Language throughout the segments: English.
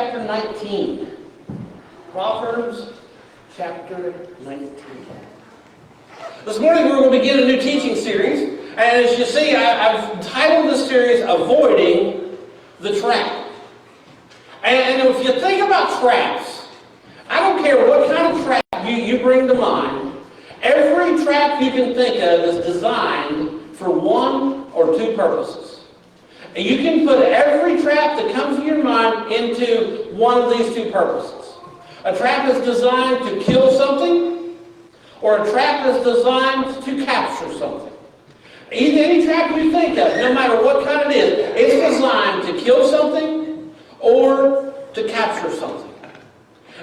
chapter 19. Proverbs chapter 19. This morning we're going to begin a new teaching series. And as you see, I've titled this series, Avoiding the Trap. And if you think about traps, I don't care what kind of trap you bring to mind, every trap you can think of is designed for one or two purposes. And you can put every trap that comes to your mind into one of these two purposes. A trap is designed to kill something, or a trap is designed to capture something. Any trap you think of, no matter what kind it is, it's designed to kill something or to capture something.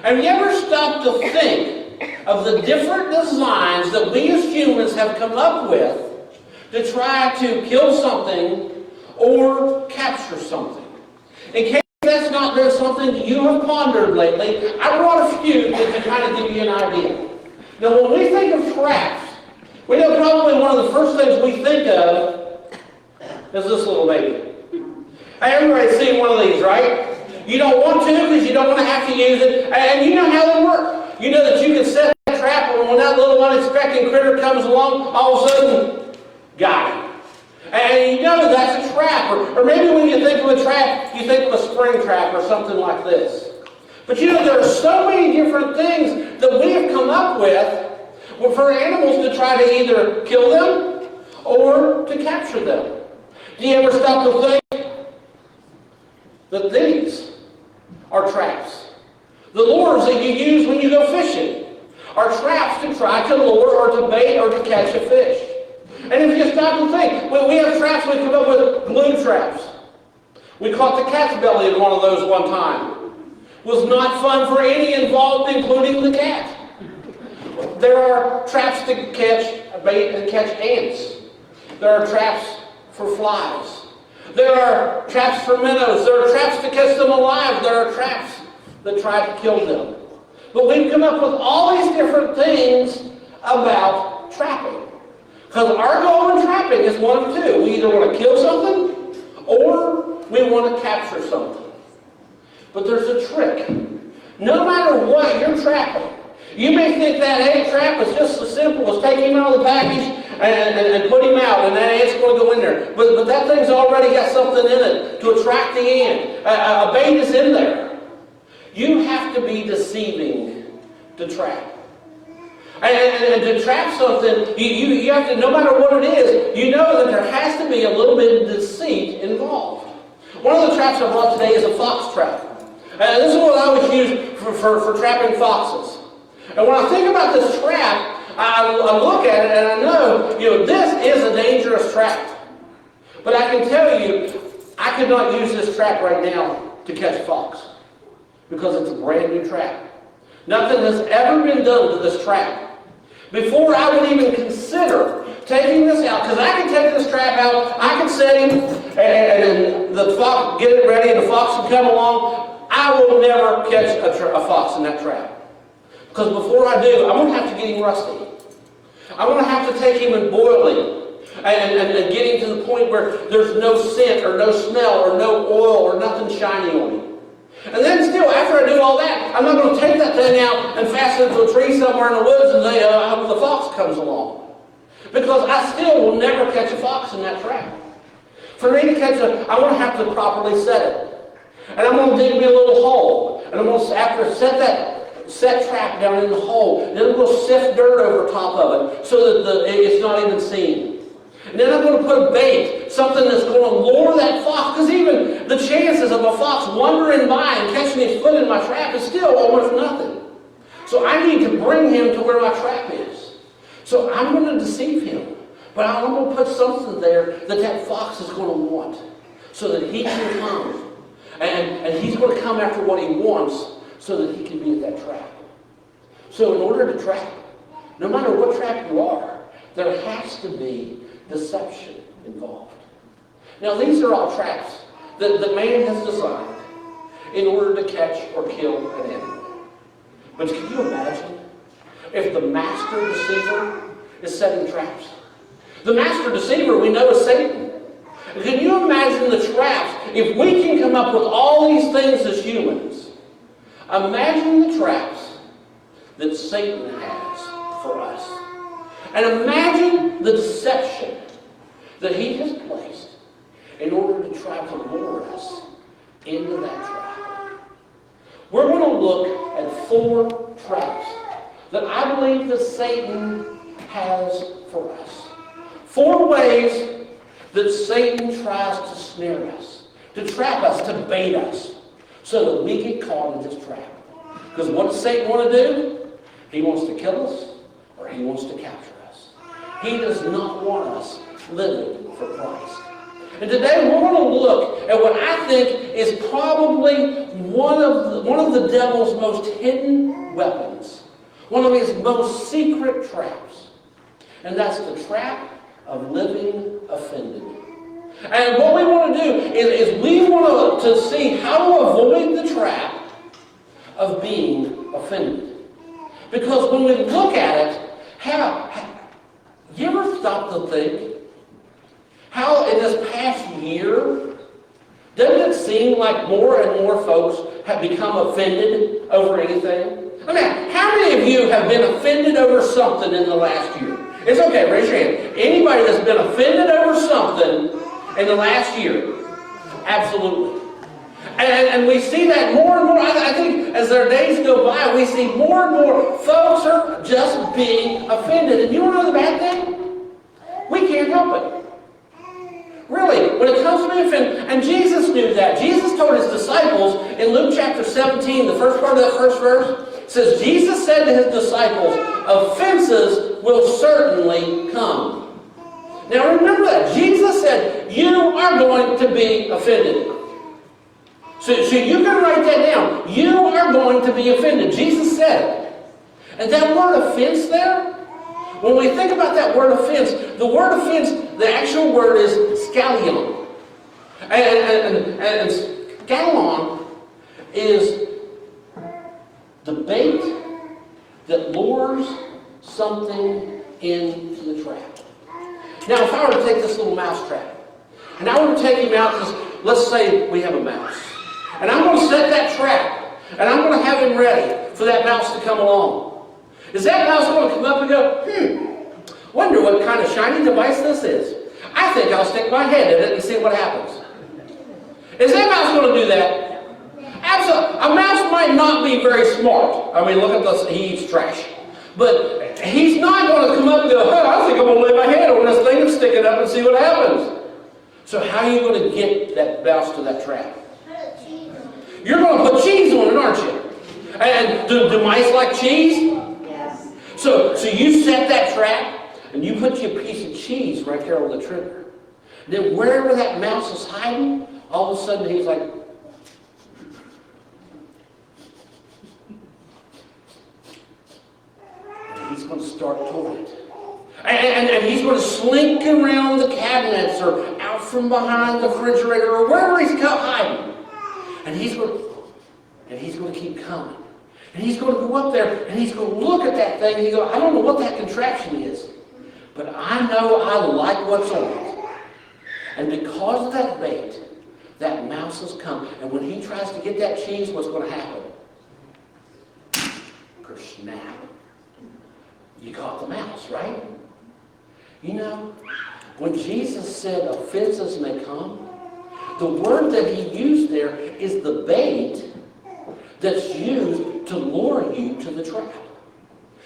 Have you ever stopped to think of the different designs that we as humans have come up with to try to kill something or capture something? In case that's not been something that you have pondered lately, I brought a few to kind of give you an idea. Now, when we think of traps, we know probably one of the first things we think of is this little baby. Everybody's seen one of these, right? You don't want to because you don't want to have to use it. And you know how they work. You know that you can set that trap, and when that little unexpected critter comes along, all of a sudden, got it. And you know that's a trap. Or maybe when you think of a trap, you think of a spring trap or something like this. But you know, there are so many different things that we have come up with for animals to try to either kill them or to capture them. Do you ever stop to think that these are traps? The lures that you use when you go fishing are traps to try to lure or to bait or to catch a fish. And if you stop and think, we have traps we come up with, glue traps. We caught the cat's belly in one of those one time. Was not fun for any involved, including the cat. There are traps to catch bait and catch ants. There are traps for flies. There are traps for minnows. There are traps to catch them alive. There are traps that try to kill them. But we've come up with all these different things about trapping. Because our goal in trapping is one of two. We either want to kill something or we want to capture something. But there's a trick. No matter what you're trapping, you may think that ant trap is just as simple as take him out of the package and put him out, and that ant's going to go in there. But that thing's already got something in it to attract the ant. A bait is in there. You have to be deceiving to trap. And to trap something, you have to, no matter what it is, you know that there has to be a little bit of deceit involved. One of the traps I brought today is a fox trap. And this is what I always use for trapping foxes. And when I think about this trap, I look at it and I know, this is a dangerous trap. But I can tell you, I could not use this trap right now to catch a fox. Because it's a brand new trap. Nothing has ever been done to this trap. Before I would even consider taking this out, because I can take this trap out, I can set him, and the fox, get it ready, and the fox can come along. I will never catch a fox in that trap. Because before I do, I'm going to have to get him rusty. I'm going to have to take him and boil him. And get him to the point where there's no scent or no smell or no oil or nothing shiny on him. And then still, after I do all that, I'm not going to take that thing out and fasten it to a tree somewhere in the woods and say, I hope the fox comes along. Because I still will never catch a fox in that trap. For me to catch I'm going to have to properly set it. And I'm going to dig me a little hole. And I'm going to, after I set trap down in the hole, and then I'm going to sift dirt over top of it so that it's not even seen. And then I'm going to put bait, something that's going to lure that fox, because even the chances of a fox wandering by and catching his foot in my trap is still almost nothing. So I need to bring him to where my trap is. So I'm going to deceive him. But I'm going to put something there that fox is going to want so that he can come. And he's going to come after what he wants so that he can be at that trap. So in order to trap, no matter what trap you are, there has to be deception involved. Now these are all traps that man has designed in order to catch or kill an animal. But can you imagine if the master deceiver is setting traps? The master deceiver we know is Satan. Can you imagine the traps? If we can come up with all these things as humans, Imagine the traps that Satan has for us. And imagine the deception that he has placed in order to try to lure us into that trap. We're going to look at 4 traps that I believe that Satan has for us. 4 ways that Satan tries to snare us, to trap us, to bait us, so that we get caught in his trap. Because what does Satan want to do? He wants to kill us, or he wants to capture us. He does not want us living for Christ. And today we're going to look at what I think is probably one of the devil's most hidden weapons, one of his most secret traps. And that's the trap of living offended. And what we want to do is we want to see how to avoid the trap of being offended. Because when we look at it, you ever stop to think how in this past year, doesn't it seem like more and more folks have become offended over anything? I mean, how many of you have been offended over something in the last year? It's okay, raise your hand. Anybody that's been offended over something in the last year? Absolutely. And we see that more and more. I think as their days go by, we see more and more folks are just being offended. And you want to know the bad thing? We can't help it. Really, when it comes to being offended, and Jesus knew that. Jesus told his disciples in Luke chapter 17, the first part of that first verse, says, Jesus said to his disciples, offenses will certainly come. Now remember that. Jesus said, you are going to be offended. So you can write that down. You are going to be offended. Jesus said it. And that word offense there, when we think about that word offense, the word offense, the actual word is scallion. And scallion is the bait that lures something into the trap. Now, if I were to take this little mouse trap, and I were to take him out, let's say we have a mouse, and I'm going to set that trap, and I'm going to have him ready for that mouse to come along. Is that mouse going to come up and go, wonder what kind of shiny device this is? I think I'll stick my head in it and see what happens. Is that mouse going to do that? Absolutely. A mouse might not be very smart. I mean, look at this, he eats trash. But he's not going to come up and go, I think I'm going to lay my head on this thing and stick it up and see what happens. So how are you going to get that mouse to that trap? You're going to put cheese on it, aren't you? And do mice like cheese? Yes. So you set that trap, and you put your piece of cheese right there on the trigger. Then wherever that mouse is hiding, all of a sudden he's like, and he's going to start toward it. And he's going to slink around the cabinets or out from behind the refrigerator or wherever he's hiding. And he's going to keep coming. And he's going to go up there and he's going to look at that thing and he goes, I don't know what that contraption is, but I know I like what's on it. And because of that bait, that mouse has come. And when he tries to get that cheese, what's going to happen? Snap. You caught the mouse, right? You know, when Jesus said offenses may come, the word that he used there is the bait that's used to lure you to the trap.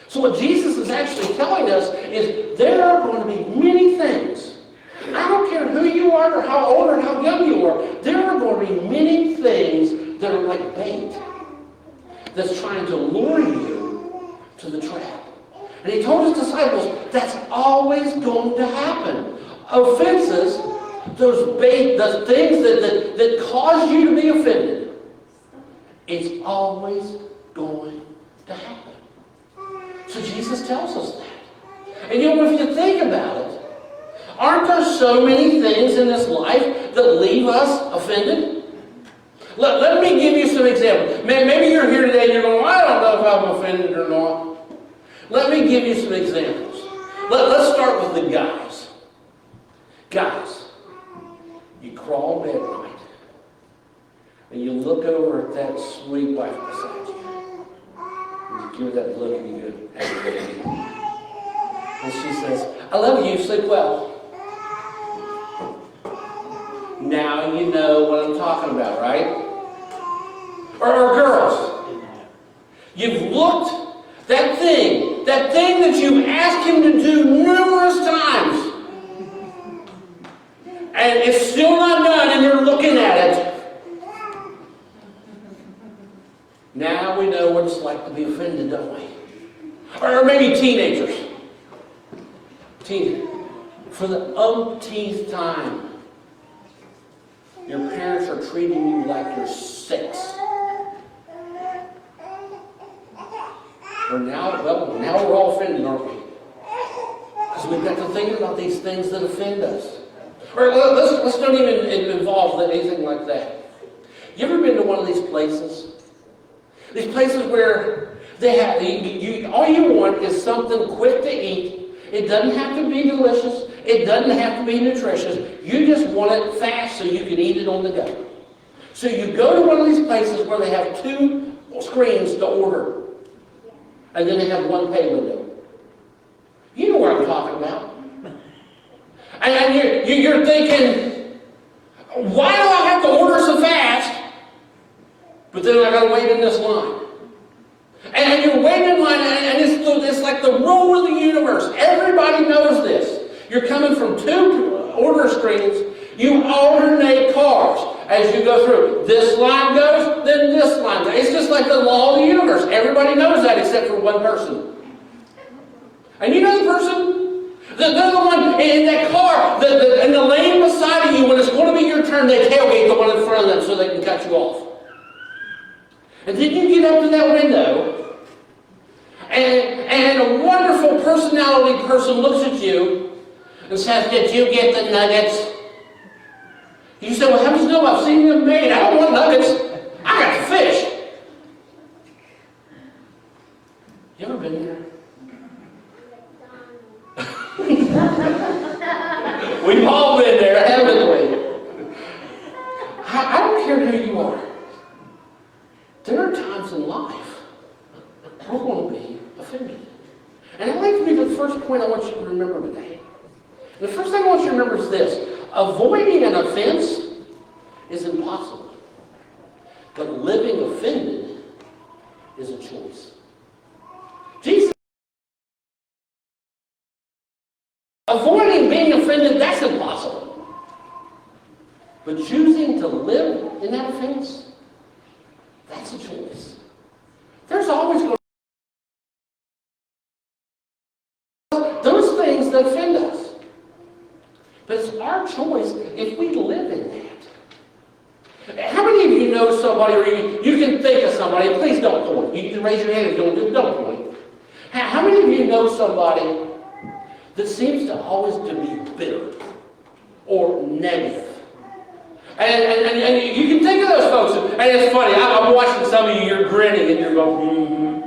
So what Jesus is actually telling us is there are going to be many things. I don't care who you are or how old or how young you are. There are going to be many things that are like bait that's trying to lure you to the trap. And he told his disciples that's always going to happen. Offenses, those bait, those things that cause you to be offended, it's always going to happen. So Jesus tells us that. And you know, if you think about it, aren't there so many things in this life that leave us offended? Let me give you some examples. Maybe you're here today and you're going, well, I don't know if I'm offended or not. Let me give you some examples. Let's start with the guys. Guys, you crawl in bed at night and you look over at that sweet wife beside you. give her that look and you go, "Hey, baby." And she says, "I love you, sleep well." Now you know what I'm talking about, right? Or girls, you've looked, that thing that you've asked him to do numerous times, and it's still not done, and you're looking at it. Now we know what it's like to be offended, don't we? Or maybe teenagers. For the umpteenth time, your parents are treating you like you're 6. Now we're all offended, aren't we? Because we've got to think about these things that offend us. Or let's not even involve anything like that. You ever been to one of these places? These places where they have all you want is something quick to eat. It doesn't have to be delicious. It doesn't have to be nutritious. You just want it fast so you can eat it on the go. So you go to one of these places where they have 2 screens to order. And then they have one pay window. You know what I'm talking about. And you're thinking, why do I have to order so fast? But then I got to wait in this line. And you're waiting in line, and it's like the rule of the universe. Everybody knows this. You're coming from 2 order screens. You alternate cars as you go through. This line goes, then this line goes. It's just like the law of the universe. Everybody knows that except for one person. And you know the person? They're the one in that car, in the lane beside of you, when it's going to be your turn, they tailgate the one in front of them so they can cut you off. And then you get up to that window, and a wonderful personality person looks at you and says, "Did you get the nuggets?" You say, "Well, how does you know? I've seen them made. I don't want nuggets. I got fish." You ever been there? We've all been there, haven't we? I don't care who you are. There are times in life we're going to be offended. And I'd like to be the first point I want you to remember today. The first thing I want you to remember is this. Avoiding an offense is impossible. But living offended is a choice. Jesus. Avoiding being offended, that's impossible. But choosing to live in that offense, that's a choice. There's always going to be those things that offend us. But it's our choice if we live in that. How many of you know somebody, or you can think of somebody, and please don't point. You can raise your hand if you don't point. How many of you know somebody that seems to always to be bitter or negative? And you can think of those folks, and it's funny, I'm watching some of you, you're grinning and you're going,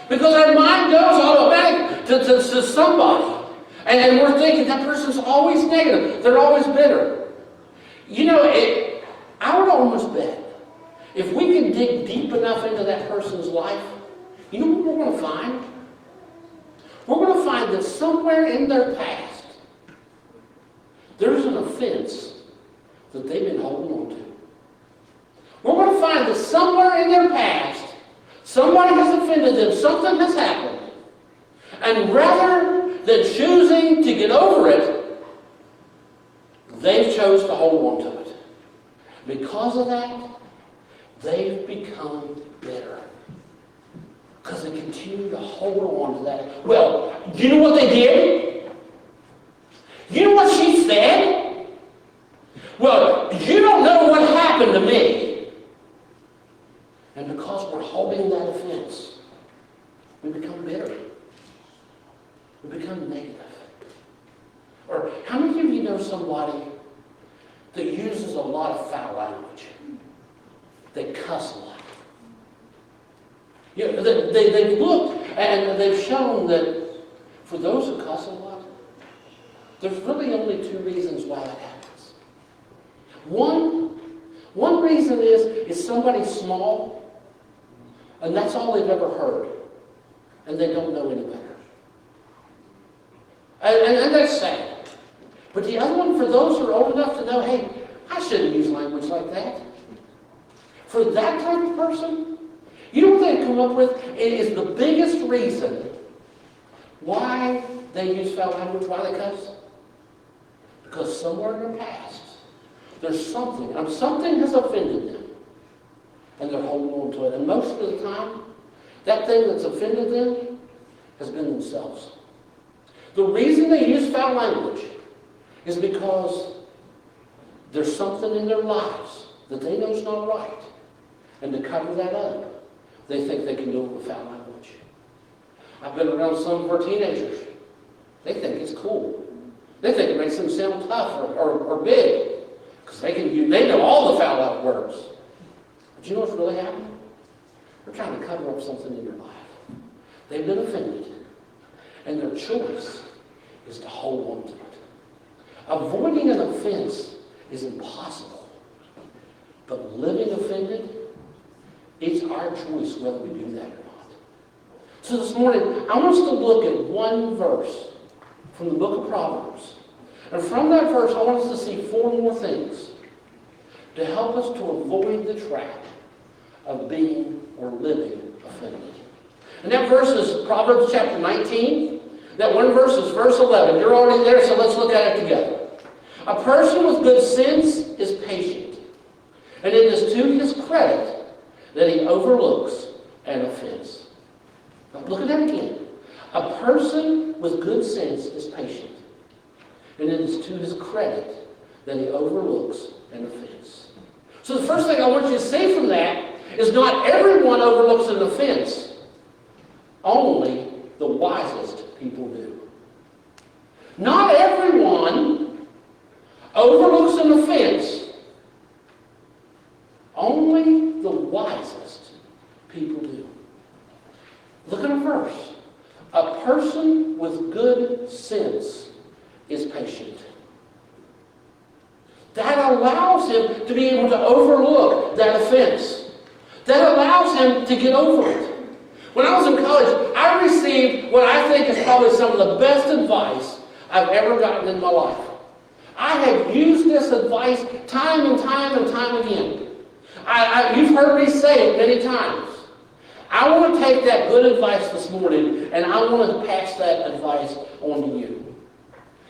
because our mind goes automatic to somebody. And we're thinking that person's always negative. They're always bitter. You know, I would almost bet, if we can dig deep enough into that person's life, you know what we're going to find? We're going to find that somewhere in their past, there's an offense that they've been holding on to. We're going to find that somewhere in their past, somebody has offended them, something has happened. And rather than choosing to get over it, they've chose to hold on to it. Because of that, they've become bitter. Because they continue to hold on to that. Well, you know what they did? You know what she said? Well, you don't know what happened to me. And because we're holding that offense, we become bitter. We become negative. Or how many of you know somebody that uses a lot of foul language? They cuss a lot. You know, they've looked and they've shown that for those who cuss a lot, there's really only 2 reasons why that happens. One reason is somebody small, and that's all they've ever heard. and they don't know any better. And that's sad. But the other one, for those who are old enough to know, hey, I shouldn't use language like that. For that type of person, you know what they come up with? It is the biggest reason why they use foul language, why they cuss. Because somewhere in their past, there's something has offended them. And they're holding on to it. And most of the time, that thing that's offended them has been themselves. The reason they use foul language is because there's something in their lives that they know is not right. And to cover that up, they think they can do it with foul language. I've been around some of our teenagers. They think it's cool. They think it makes them sound tough or big. Because they know all the foul out words. But you know what's really happening? They're trying to cover up something in their life. They've been offended. And their choice is to hold on to it. Avoiding an offense is impossible. But living offended, it's our choice whether we do that or not. So this morning, I want us to look at one verse from the book of Proverbs. And from that verse, I want us to see 4 more things to help us to avoid the trap of being or living offended. And that verse is Proverbs chapter 19. That one verse is verse 11. You're already there, so let's look at it together. A person with good sense is patient, and it is to his credit that he overlooks an offense. Now look at that again. A person with good sense is patient, and it is to his credit that he overlooks an offense. So the first thing I want you to see from that is not everyone overlooks an offense. Only the wisest people do. Not everyone overlooks an offense. Only the wisest people do. Look at a verse. A person with good sense is patient. That allows him to be able to overlook that offense. That allows him to get over it. When I was in college, I received what I think is probably some of the best advice I've ever gotten in my life. I have used this advice time and time and time again. You've heard me say it many times. I want to take that good advice this morning, and I want to pass that advice on to you.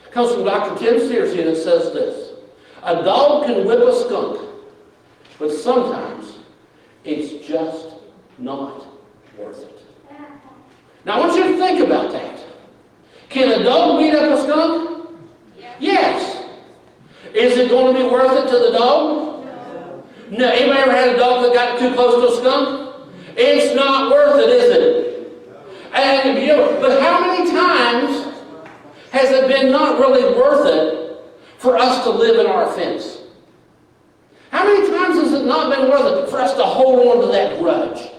It comes from Dr. Tim Sears here that says this: a dog can whip a skunk, but sometimes it's just not worth it. Now I want you to think about that. Can a dog beat up a skunk? Yes. Is it going to be worth it to the dog? No. Anybody ever had a dog that got too close to a skunk? It's not worth it, is it? And but how many times has it been not really worth it for us to live in our offense? How many times has it not been worth it for us to hold on to that grudge?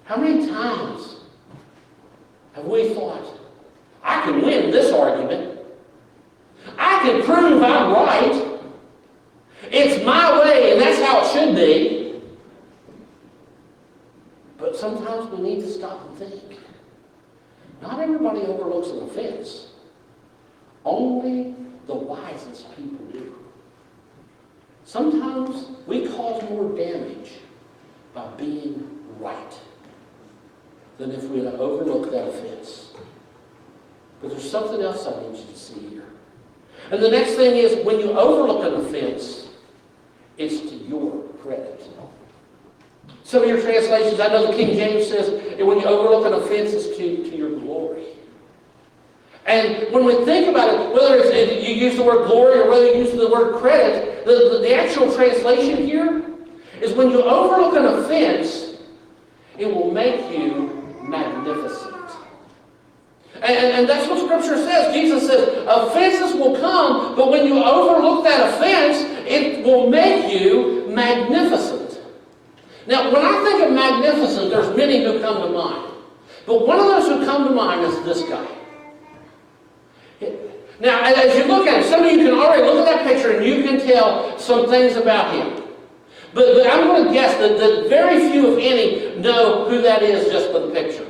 How many times have we thought, I can win this argument. I can prove I'm right. It's my way, and that's how it should be. But sometimes we need to stop and think. Not everybody overlooks an offense. Only the wisest people do. Sometimes we cause more damage by being right than if we had overlooked that offense. But there's something else I need you to see here. And the next thing is, when you overlook an offense, it's to your credit. Some of your translations, I know the King James says, when you overlook an offense, it's to your glory. And when we think about it, whether it's, you use the word glory or whether you use the word credit, the actual translation here is when you overlook an offense, it will make you magnificent. And that's what Scripture says. Jesus says, offenses will come, but when you overlook that offense, it will make you magnificent. Now, when I think of magnificent, there's many who come to mind. But one of those who come to mind is this guy. Now, as you look at it, some of you can already look at that picture and you can tell some things about him. But I'm going to guess that very few, if any, know who that is just by the picture.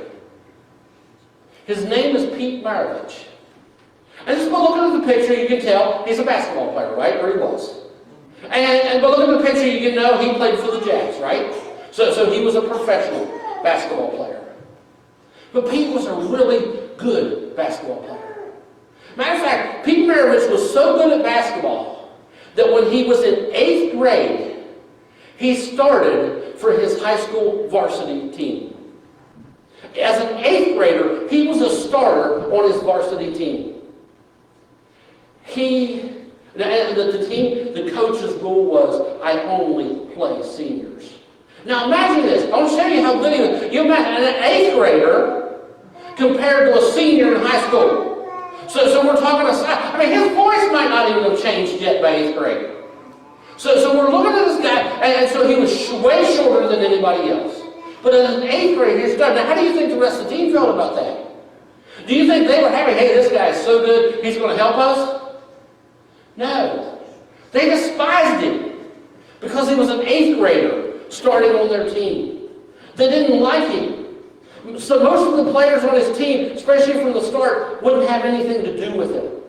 His name is Pete Maravich. And just by looking at the picture, you can tell he's a basketball player, right? Or he was. And by looking at the picture, you can know he played for the Jazz, right? So he was a professional basketball player. But Pete was a really good basketball player. Matter of fact, Pete Maravich was so good at basketball that when he was in 8th grade, he started for his high school varsity team. As an 8th grader, he was a starter on his varsity team. The coach's rule was, I only play seniors. Now imagine this. I'll show you how good he was. You imagine an 8th grader compared to a senior in high school. So we're talking his voice might not even have changed yet by 8th grade. So we're looking at this guy, and so he was way shorter than anybody else. But as an 8th grader, he started. Now, how do you think the rest of the team felt about that? Do you think they were happy, hey, this guy is so good, he's going to help us? No. They despised him because he was an 8th grader starting on their team. They didn't like him. So most of the players on his team, especially from the start, wouldn't have anything to do with him.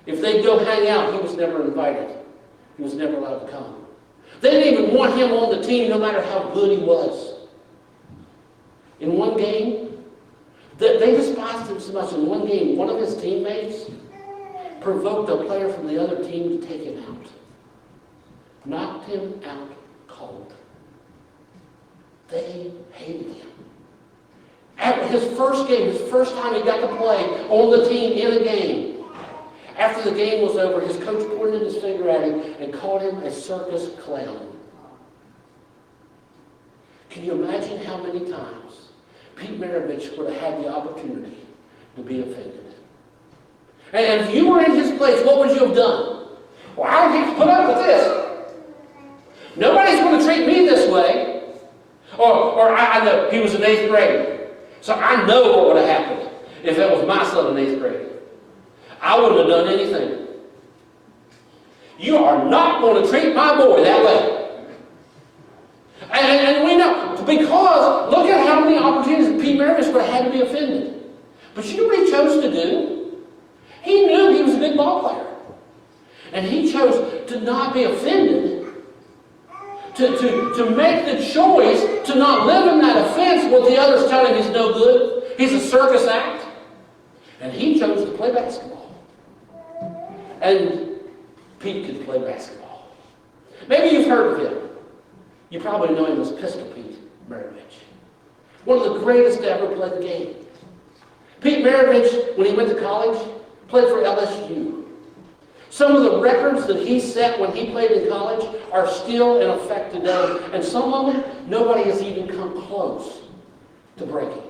If they'd go hang out, he was never invited. He was never allowed to come. They didn't even want him on the team no matter how good he was. In one game, they despised him so much. In one game, one of his teammates provoked a player from the other team to take him out. Knocked him out cold. They hated him. At his first game, his first time he got to play on the team in a game, after the game was over, his coach pointed his finger at him and called him a circus clown. Can you imagine how many times Pete Maravich would have had the opportunity to be offended? And if you were in his place, what would you have done? Well, I don't get to put up with this. Nobody's going to treat me this way. Or I know he was in 8th grade. So I know what would have happened if that was my son in 8th grade. I wouldn't have done anything. You are not going to treat my boy that way. And we know, because look at how many opportunities Pete Maravich would have had to be offended. But you know what he chose to do? He knew he was a good ball player. And he chose to not be offended, to make the choice to not live in that offense what the others tell him he's no good. He's a circus act. And he chose to play basketball. And Pete could play basketball. Maybe you've heard of him. You probably know him as Pistol Pete Maravich. One of the greatest to ever play the game. Pete Maravich, when he went to college, played for LSU. Some of the records that he set when he played in college are still in effect today. And some of them, nobody has even come close to breaking.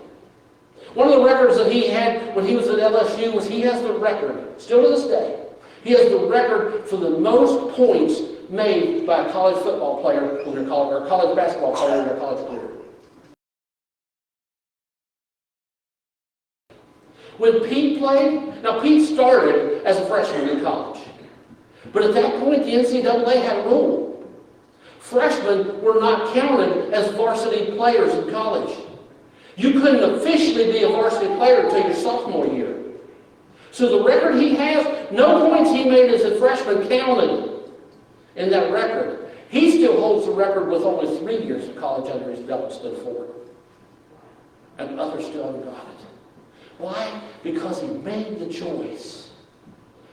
One of the records that he had when he was at LSU was he has the record, still to this day, he has the record for the most points made by a college football player in their college, or a college basketball player in their college career. When Pete played, now Pete started as a freshman in college. But at that point, the NCAA had a rule. Freshmen were not counted as varsity players in college. You couldn't officially be a varsity player until your sophomore year. So the record he has, no points he made as a freshman counted in that record. He still holds the record with only 3 years of college under his belt instead of 4. And others still haven't got it. Why? Because he made the choice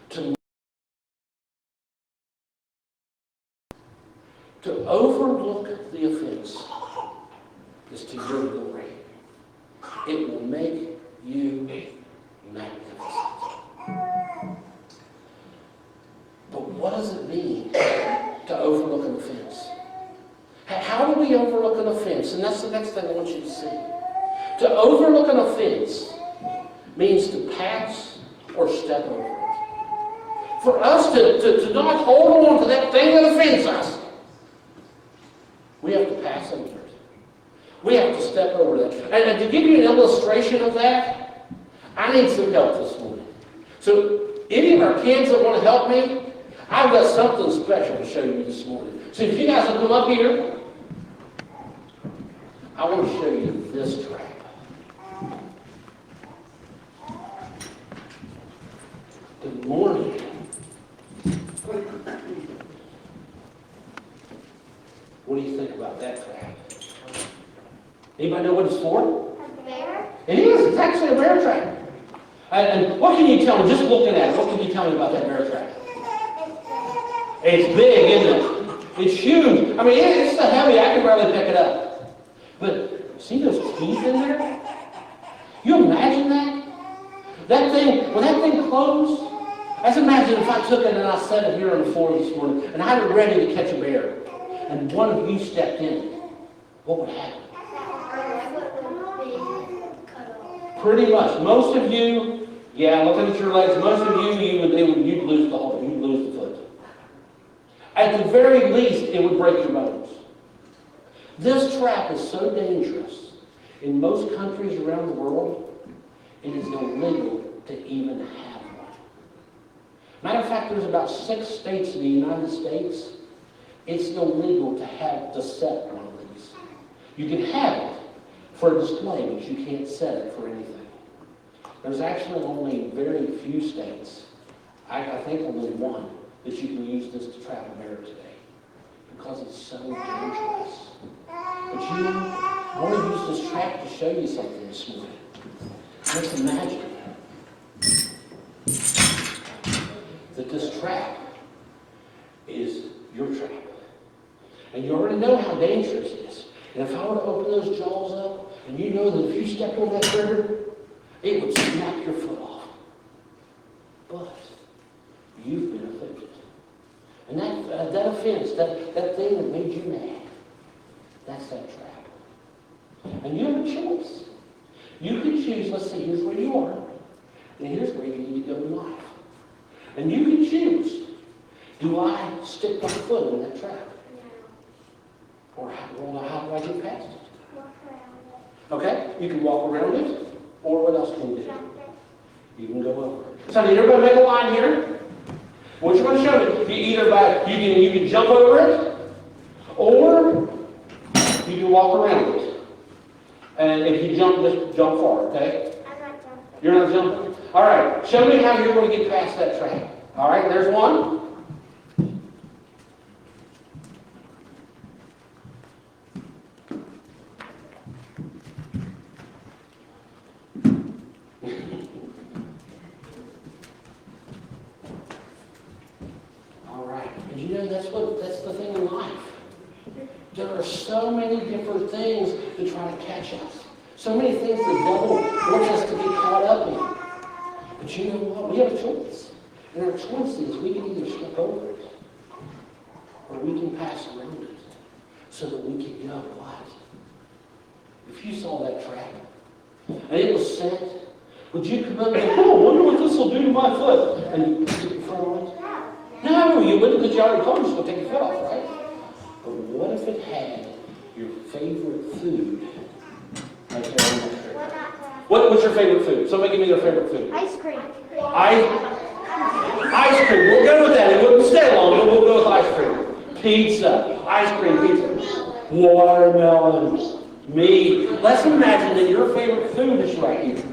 to overlook the offense is to your glory. It will make you magnificent. But what does it mean to overlook an offense? How do we overlook an offense? And that's the next thing I want you to see. To overlook an offense means to pass or step over it. For us to not hold on to that thing that offends us, we have to pass over it. We have to step over that. And to give you an illustration of that, I need some help this morning. So any of our kids that want to help me, I've got something special to show you this morning. So if you guys will come up here, I want to show you this trap. Good morning. What do you think about that trap? Anybody know what it's for? A bear? It is. It's actually a bear trap. And what can you tell me, just looking at it, what can you tell me about that bear trap? It's big, isn't it? It's huge. I mean, it's so heavy, I can barely pick it up. But see those teeth in there? You imagine that? That thing, when that thing closed, let's imagine if I took it and I set it here on the floor this morning and I had it ready to catch a bear, and one of you stepped in, what would happen? Pretty much. Most of you, yeah, looking at your legs, most of you, you'd lose the whole, you'd lose the foot. At the very least, it would break your bones. This trap is so dangerous. In most countries around the world, it is illegal to even have one. Matter of fact, there's about 6 states in the United States, it's illegal to set one of these. You can have it for a display, but you can't set it for anything. There's actually only very few states, I think only one, that you can use this to trap a bear today, because it's so dangerous. But you know, I want to use this trap to show you something this morning. Let's imagine that this trap is your trap. And you already know how dangerous it is. And if I were to open those jaws up, and you know that if you step on that trigger, it would snap your foot off. But you've been offended. And that offense, that thing that made you mad, that's that trap. And you have a choice. You can choose, let's see, here's where you are, and here's where you need to go in life. And you can choose, do I stick my foot in that trap? Or how do I get past it? Walk around it. Okay? You can walk around it, or what else can you do? You can go over it. So everybody make a line here. What you're going to show me, you can jump over it, or you can walk around it. And if you jump, just jump far, okay? I'm not jumping. You're not jumping? All right. Show me how you're going to get past that trap. All right, there's one. All right. And you know, that's the thing in life. There are so many different things to try to catch us. So many things the devil wants us to get caught up in. But you know what? We have a choice. And our choice is we can either step over it or we can pass around it so that we can know what. If you saw that trap and it was set, would you come up and say, oh, I wonder what this will do to my foot? And you stick your foot on it? No, you wouldn't, because you already told us to take your foot off, right? But what if it had your favorite food right there on that trigger? What's your favorite food? Somebody give me their favorite food. Ice cream. Ice cream. We'll go with that. It wouldn't stay long, but we'll go with ice cream. Pizza. Ice cream pizza. Watermelon. Meat. Let's imagine that your favorite food is right here.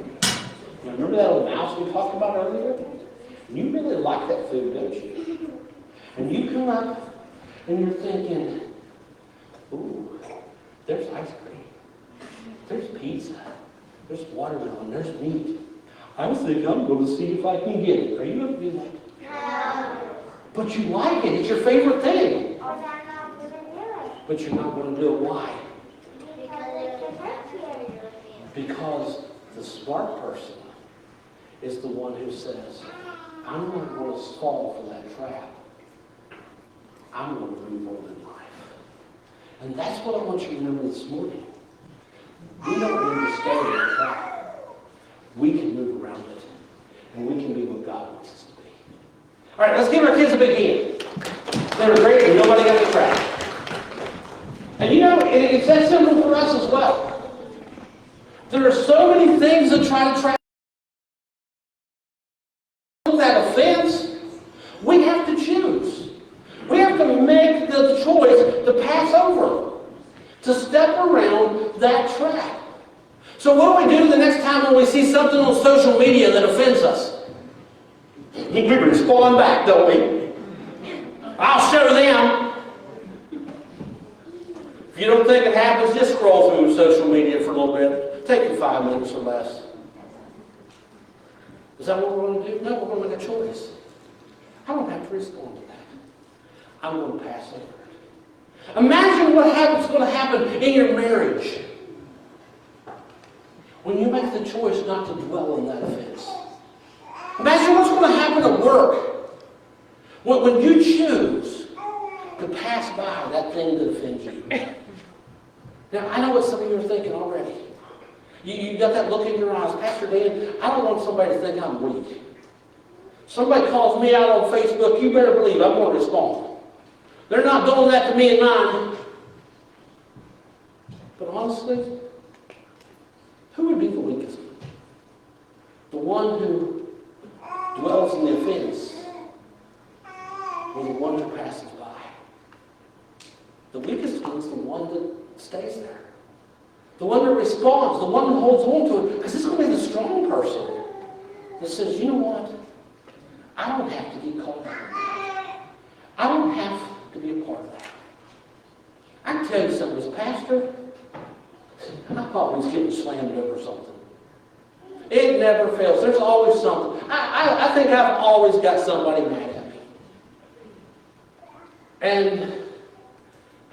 Now, remember that little mouse we talked about earlier? You really like that food, don't you? And you come up and you're thinking, ooh, there's ice cream. There's pizza. There's watermelon. There's meat. I think I'm going to see if I can get it. Are you going to do that? No. But you like it. It's your favorite thing. Or I'm not going to do it. But you're not going to do it. Why? Because it can hurt you. Because the smart person is the one who says, I'm not going to fall for that trap. I'm going to move on in life. And that's what I want you to remember this morning. We don't need to stay in the trap. We can move around it. And we can be what God wants us to be. All right, let's give our kids a big hand. They were great and nobody got the trap. And you know, it's that simple for us as well. There are so many things that try to trap that offense. We have to choose. We have to make the choice step around that trap. So what do we do the next time when we see something on social media that offends us? We respond back, don't we? I'll show them. If you don't think it happens, just scroll through social media for a little bit. Take you 5 minutes or less. Is that what we're going to do? No, we're going to make a choice. I don't have to respond to that. I'm going to pass over it. Imagine what's going to happen in your marriage when you make the choice not to dwell on that offense. Imagine what's going to happen at work when you choose to pass by that thing that offends you. Now, I know what some of you are thinking already. You got that look in your eyes. Pastor Dan, I don't want somebody to think I'm weak. Somebody calls me out on Facebook, you better believe I'm going to respond. They're not doing that to me and mine. But honestly, who would be the weakest? The one who dwells in the offense, or the one who passes by? The weakest one is the one that stays there. The one that responds, the one that holds on to it, because it's going to be the strong person that says, you know what? I don't have to get caught up in that. I don't have to be a part of that. I can tell you something, as pastor, I'm always getting slammed over something. It never fails. There's always something. I think I've always got somebody mad at me. And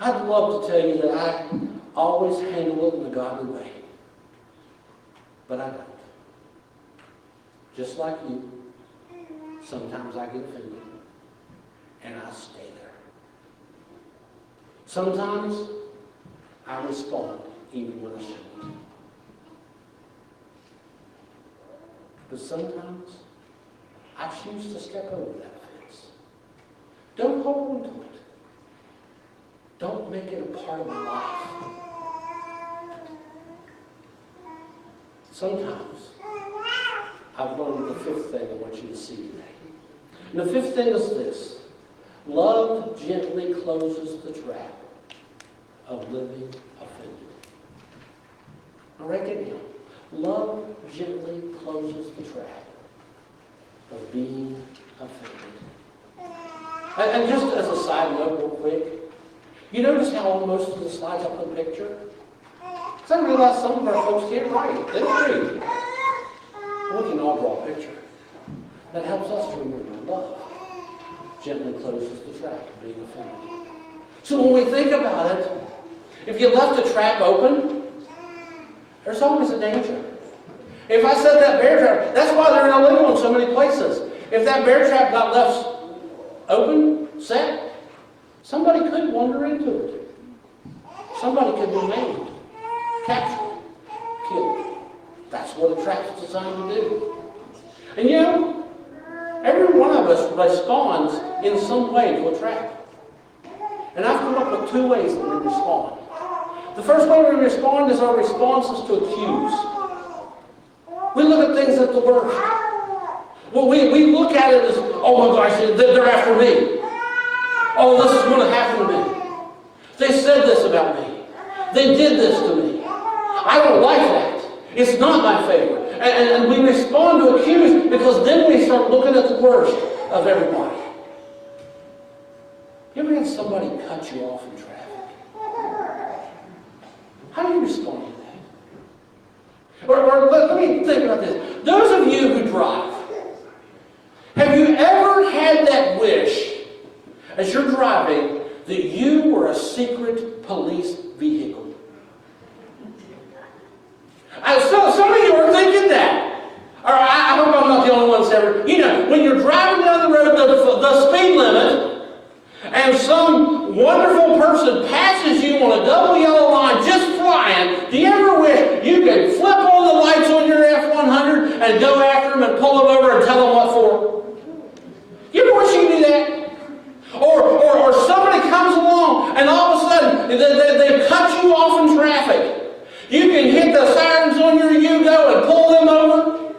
I'd love to tell you that I always handle it in a godly way. But I don't. Just like you, sometimes I get offended. And I stay there. Sometimes I respond even when I shouldn't. But sometimes I choose to step over that fence. Don't hold on to it. Don't make it a part of my life. Sometimes I've learned the fifth thing I want you to see today. And the fifth thing is this. Love gently closes the trap of living offended. Now write that down. Love gently closes the trap of being offended. And just as a side note real quick, you notice how on most of the slides I put a picture? Because I realize some of our folks can't write. They don't read. We can all draw a picture. That helps us to remember love gently closes the trap of being offended. So when we think about it, if you left the trap open, there's always a danger. If I set that bear trap, that's why they're illegal in so many places. If that bear trap got left open, set, somebody could wander into it. Somebody could be maimed, captured, killed. That's what a trap's designed to do. And you know, every one of us responds in some way to a trap. And I've come up with two ways that we respond. The first way we respond is our response is to accuse. We look at things at the worst. Well, we look at it as, oh my gosh, they're after me. Oh, this is going to happen to me. They said this about me. They did this to me. I don't like that. It's not my favorite. And we respond to accuse because then we start looking at the worst of everybody. You ever had somebody cut you off in traffic? How do you respond to that? Or let me think about this. Those of you who drive, have you ever had that wish as you're driving that you were a secret police vehicle? Some of you are thinking that. Or I hope I'm not the only one that's ever. You know, when you're driving down the road the speed limit, and some wonderful person passes you on a double yellow line just flying, do you ever wish you could flip on the lights on your F-100 and go after them and pull them over and tell them what for? You ever wish you could do that? Or somebody comes along and all of a sudden they cut you off in traffic. You can hit the sirens on your Yugo and pull them over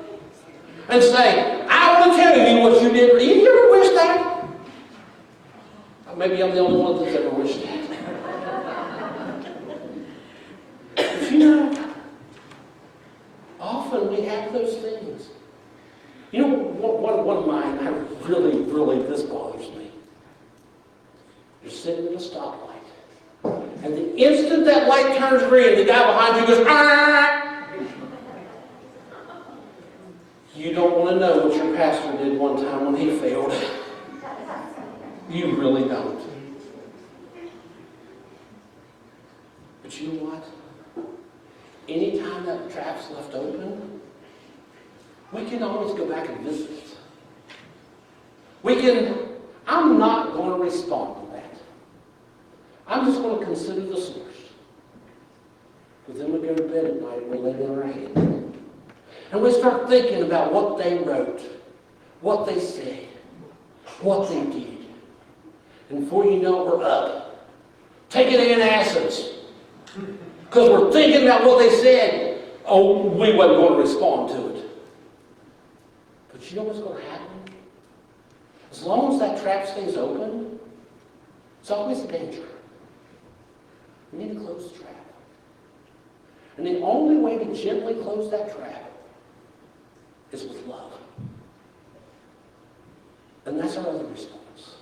and say, I want to tell you what you did. You ever wish that? Maybe I'm the only one that's ever wished that. those things. You know, one of mine, really, this bothers me. You're sitting at a stoplight. And the instant that light turns green, the guy behind you goes, "Ah!" You don't want to know what your pastor did one time when he failed. You really don't. But you know what? Anytime that trap's left open, we can always go back and visit it. I'm not going to respond to that. I'm just going to consider the source. But then we go to bed at night and we lay down our head. And we start thinking about what they wrote, what they said, what they did. And before you know it, we're up, taking antacids. Because we're thinking about what they said. Oh, we wasn't going to respond to it. But you know what's going to happen? As long as that trap stays open, it's always a danger. We need to close the trap. And the only way to gently close that trap is with love. And that's our other response.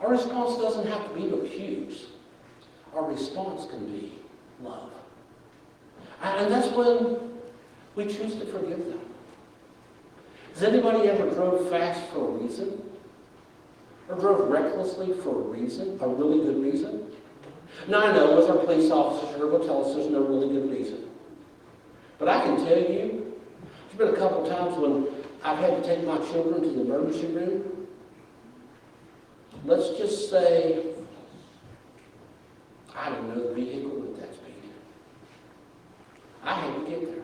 Our response doesn't have to be to accuse. Our response can be love. And that's when we choose to forgive them. Has anybody ever drove fast for a reason? Or drove recklessly for a reason? A really good reason? Now I know with our police officers, sure will tell us there's no really good reason. But I can tell you, there's been a couple times when I've had to take my children to the emergency room. Let's just say, I don't know, the vehicle at that speed. I had to get there.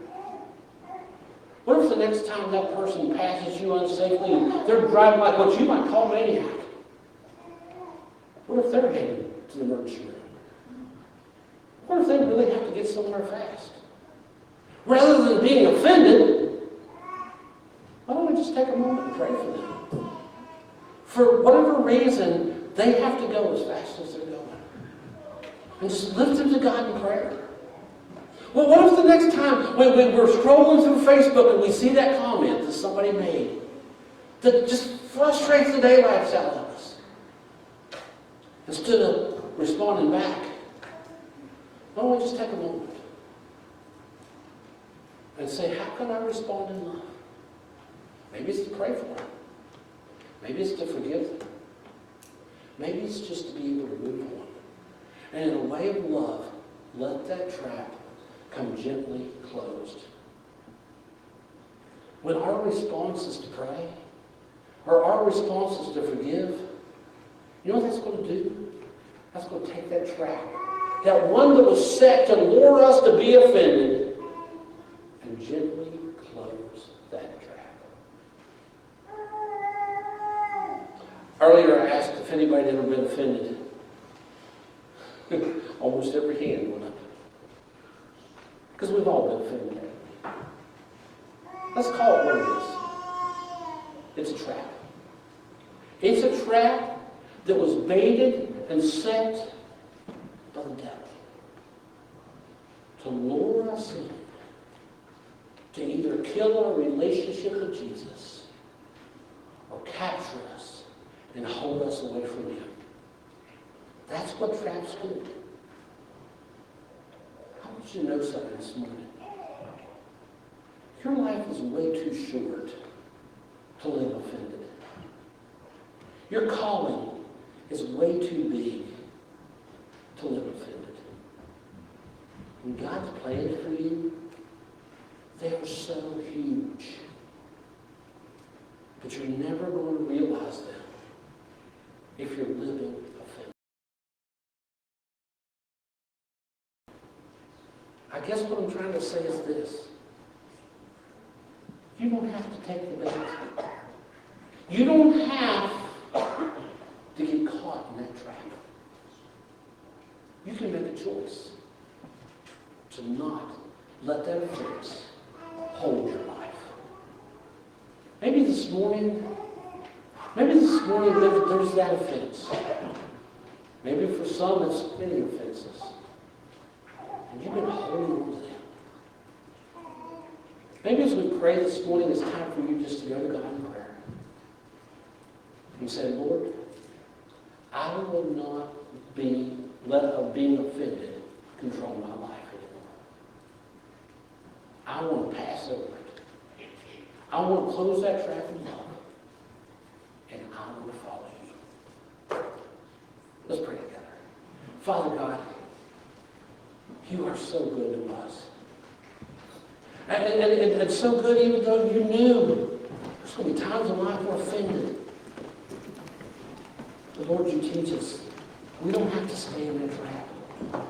What if the next time that person passes you unsafely and they're driving like what you might call maniac? What if they're headed to the emergency room? What if they really have to get somewhere fast? Rather than being offended, why don't we just take a moment and pray for them? For whatever reason, they have to go as fast as they're going. And just lift them to God in prayer. Well, what if the next time when we're scrolling through Facebook and we see that comment that somebody made that just frustrates the daylights out of us? Instead of responding back, why don't we just take a moment and say, how can I respond in love? Maybe it's to pray for them. Maybe it's to forgive them. Maybe it's just to be able to move on. And in a way of love, let that trap come gently closed. When our response is to pray, or our response is to forgive, you know what that's going to do? That's going to take that trap, that one that was set to lure us to be offended, and gently close that trap. Earlier I asked if anybody had ever been offended. Almost every hand went up. Because we've all been offended. Let's call it what it is. It's a trap. It's a trap that was baited and set by the devil to lure us in, to either kill our relationship with Jesus or capture us and hold us away from Him. That's what traps do. I want you to know something this morning. Your life is way too short to live offended. Your calling is way too big to live offended. And God's plans for you, they are so huge. But you're never going to realize them if you're living offended. I guess what I'm trying to say is this. You don't have to take the bait. You don't have to get caught in that trap. You can make a choice to not let that offense hold your life. Maybe this morning there's that offense. Maybe for some it's many offenses. And you've been holding on to them. Maybe as we pray this morning, it's time for you just to go to God in prayer. And say, Lord, I will not let being offended control my life anymore. I want to pass over it. I want to close that trap in love. And I want to follow you. Let's pray together. Father God, you are so good to us. And so good even though you knew there's going to be times in life we're offended. But Lord, you teach us we don't have to stay in that trap.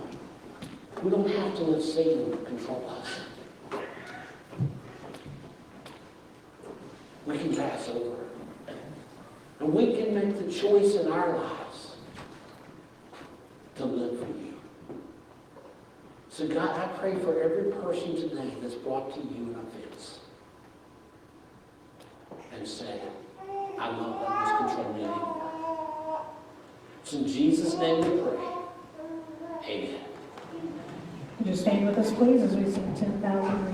We don't have to let Satan control us. We can pass over. And we can make the choice in our lives to live for you. So God, I pray for every person today that's brought to you an offense and say, I love that this control me anymore. It's in Jesus' name we pray. Amen. Would you stand with us, please, as we sing 10,000